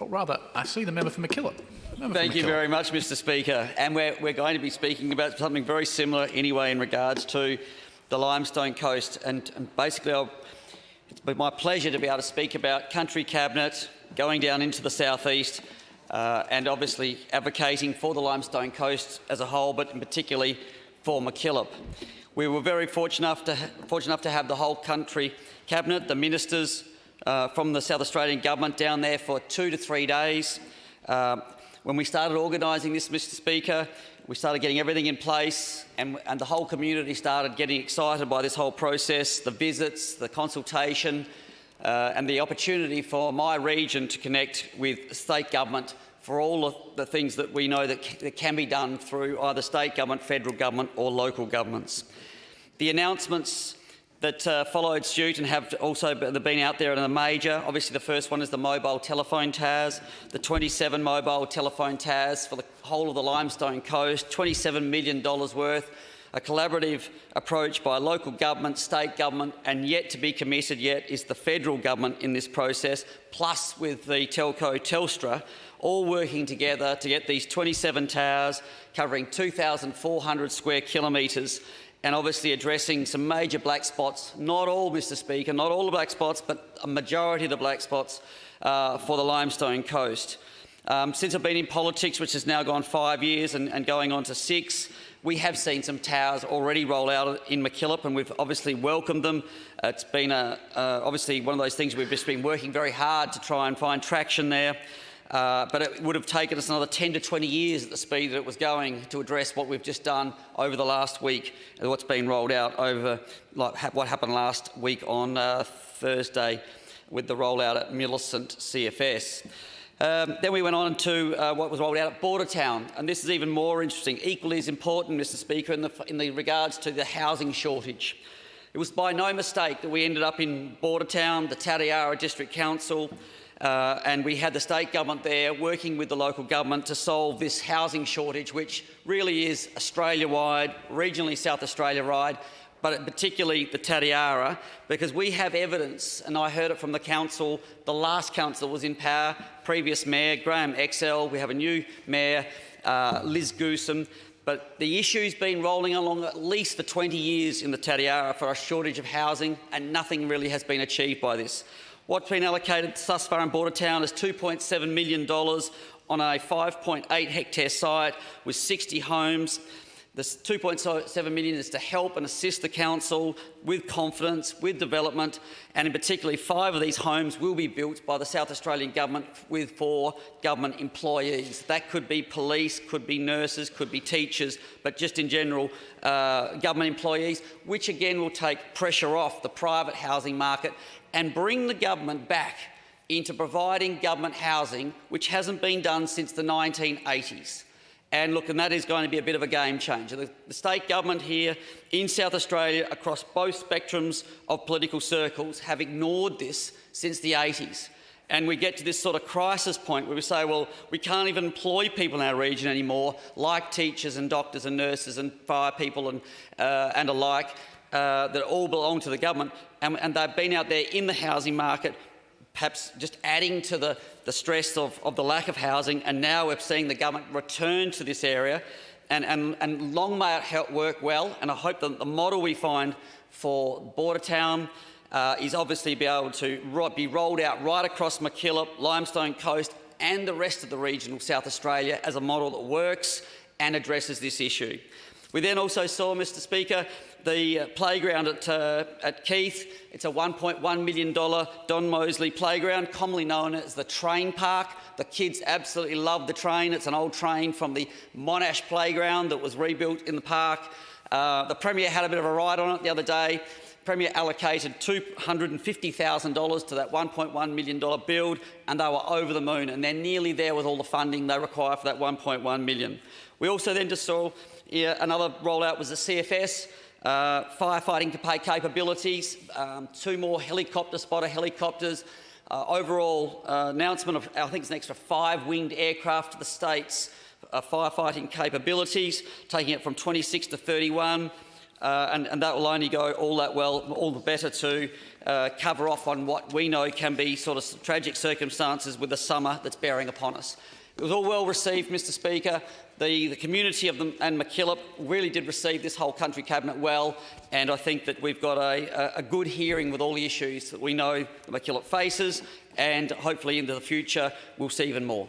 or rather, I see the member for MacKillop. Thank you very much, Mr Speaker. And we're going to be speaking about something very similar anyway in regards to the Limestone Coast. And basically, it's been my pleasure to be able to speak about Country Cabinet, going down into the southeast, and obviously advocating for the Limestone Coast as a whole, but particularly for MacKillop. We were very fortunate enough to have the whole Country Cabinet, the ministers from the South Australian Government down there for 2 to 3 days. When we started organising this, Mr Speaker, we started getting everything in place, and the whole community started getting excited by this whole process, the visits, the consultation, and the opportunity for my region to connect with state government for all of the things that we know that can be done through either state government, federal government or local governments. The announcements that followed suit and have also been out there in the major. Obviously, the first one is the mobile telephone towers, the 27 mobile telephone towers for the whole of the Limestone Coast, $27 million worth, a collaborative approach by local government, state government, and yet to be committed yet is the federal government in this process, plus with the telco Telstra, all working together to get these 27 towers covering 2,400 square kilometres, and obviously addressing some major black spots, not all, Mr Speaker, not all the black spots, but a majority of the black spots for the Limestone Coast. Since I've been in politics, which has now gone 5 years and going on to 6, we have seen some towers already roll out in MacKillop, and we've obviously welcomed them. It's been obviously one of those things we've just been working very hard to try and find traction there. But it would have taken us another 10 to 20 years at the speed that it was going to address what we've just done over the last week, and what's been rolled out over what happened last week on Thursday with the rollout at Millicent CFS. Then we went on to what was rolled out at Bordertown, and this is even more interesting, equally as important, Mr Speaker, in the regards to the housing shortage. It was by no mistake that we ended up in Bordertown, the Tatiara District Council, and we had the state government there working with the local government to solve this housing shortage, which really is Australia-wide, regionally South Australia-wide, but particularly the Tatiara, because we have evidence, and I heard it from the council, the last council was in power, previous mayor, Graham Excel, we have a new mayor, Liz Goosen, but the issue's been rolling along at least for 20 years in the Tatiara for a shortage of housing, and nothing really has been achieved by this. What's been allocated thus far in Bordertown is $2.7 million on a 5.8 hectare site with 60 homes. This $2.7 million is to help and assist the council with confidence, with development, and in particular 5 of these homes will be built by the South Australian Government with 4 government employees. That could be police, could be nurses, could be teachers, but just in general government employees, which again will take pressure off the private housing market and bring the government back into providing government housing, which hasn't been done since the 1980s. And look, and that is going to be a bit of a game changer. The state government here in South Australia, across both spectrums of political circles, have ignored this since the 80s. And we get to this sort of crisis point where we say, well, we can't even employ people in our region anymore, like teachers and doctors and nurses and fire people and alike, that all belong to the government, and they've been out there in the housing market, perhaps just adding to the stress of the lack of housing, and now we're seeing the government return to this area, and long may it work well, and I hope that the model we find for Bordertown is obviously be able to be rolled out right across MacKillop, Limestone Coast and the rest of the regional South Australia as a model that works and addresses this issue. We then also saw, Mr Speaker, the playground at Keith. It's a $1.1 million Don Mosley playground, commonly known as the train park. The kids absolutely love the train. It's an old train from the Monash playground that was rebuilt in the park. The Premier had a bit of a ride on it the other day. Premier allocated $250,000 to that $1.1 million build, and they were over the moon, and they're nearly there with all the funding they require for that $1.1 million. We also then just saw another rollout was the CFS, firefighting capabilities, 2 more spotter helicopters, overall announcement of, I think it's an extra 5 winged aircraft to the state's firefighting capabilities, taking it from 26 to 31. and that will only go all the better to cover off on what we know can be sort of tragic circumstances with the summer that's bearing upon us. It was all well received, Mr Speaker. The community of and MacKillop really did receive this whole country cabinet well, and I think that we've got a good hearing with all the issues that we know that MacKillop faces, and hopefully into the future we'll see even more.